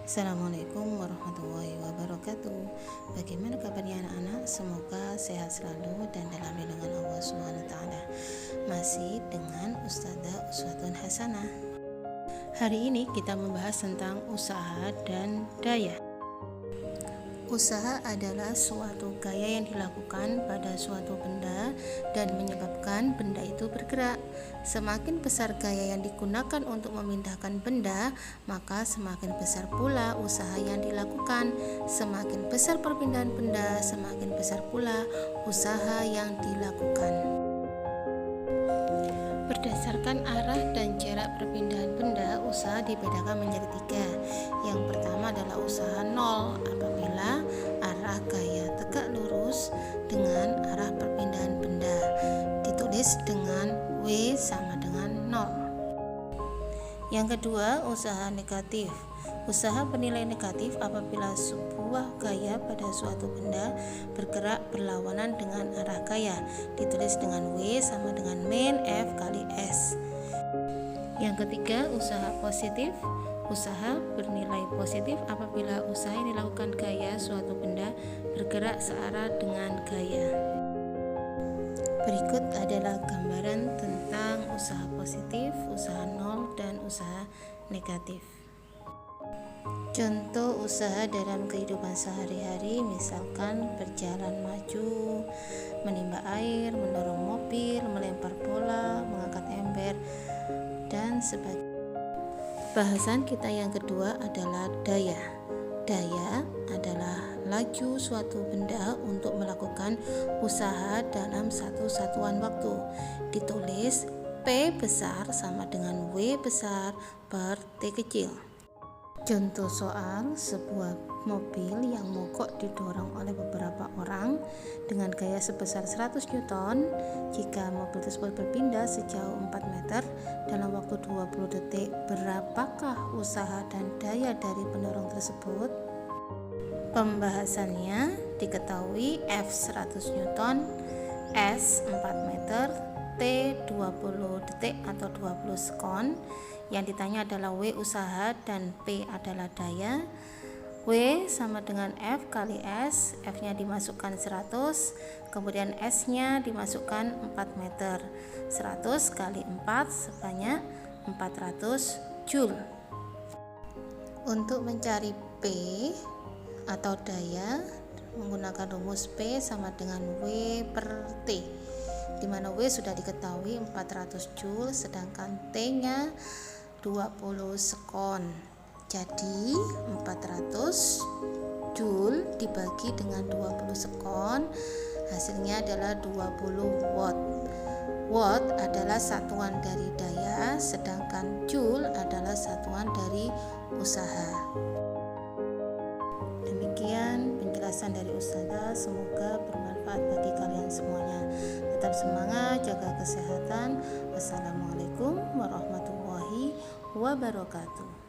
Assalamualaikum warahmatullahi wabarakatuh. Bagaimana kabarnya anak-anak? Semoga sehat selalu dan dalam lindungan Allah SWT. Masih dengan Ustazah Uswatun Hasanah. Hari ini kita membahas tentang usaha dan daya. Usaha adalah suatu gaya yang dilakukan pada suatu benda dan menyebabkan benda itu bergerak. Semakin besar gaya yang digunakan untuk memindahkan benda, maka semakin besar pula usaha yang dilakukan. Semakin besar perpindahan benda, semakin besar pula usaha yang dilakukan. Berdasarkan arah dan jarak perpindahan benda, usaha dibedakan menjadi 3. Yang pertama adalah usaha nol, apabila arah gaya tegak lurus dengan arah perpindahan benda, ditulis dengan W sama dengan 0. Yang kedua, usaha negatif. Usaha bernilai negatif apabila sebuah gaya pada suatu benda bergerak berlawanan dengan arah gaya, ditulis dengan W sama dengan min F kali S. Yang ketiga, usaha positif. Usaha bernilai positif apabila usaha yang dilakukan gaya suatu benda bergerak searah dengan gaya. Berikut adalah gambaran tentang usaha positif, usaha nol, dan usaha negatif. Contoh usaha dalam kehidupan sehari-hari, misalkan berjalan maju, menimba air, mendorong mobil, melempar bola, mengangkat ember, dan sebagainya. Bahasan kita yang kedua adalah daya. Daya adalah laju suatu benda untuk melakukan usaha dalam satu satuan waktu. Ditulis P besar sama dengan W besar per T kecil. Contoh soal, sebuah mobil yang mogok didorong oleh beberapa orang dengan gaya sebesar 100 Newton. Jika mobil tersebut berpindah sejauh 4 meter dalam waktu 20 detik, berapakah usaha dan daya dari pendorong tersebut? Pembahasannya diketahui F 100 Newton, S 4 meter, T 20 detik atau 20 sekon. Yang ditanya adalah W usaha dan P adalah daya. W sama dengan F kali S, F nya dimasukkan 100, kemudian S nya dimasukkan 4 meter. 100 kali 4 sebanyak 400 Joule. Untuk mencari P atau daya menggunakan rumus P sama dengan W per T, di mana W sudah diketahui 400 Joule sedangkan T nya 20 sekon. Jadi 400 Joule dibagi dengan 20 sekon, hasilnya adalah 20 watt. Watt adalah satuan dari daya, sedangkan Joule adalah satuan dari usaha. Demikian penjelasan dari Ustazah, semoga bermanfaat bagi kalian semuanya. Tetap semangat, jaga kesehatan. Wassalamualaikum warahmatullahi wabarakatuh.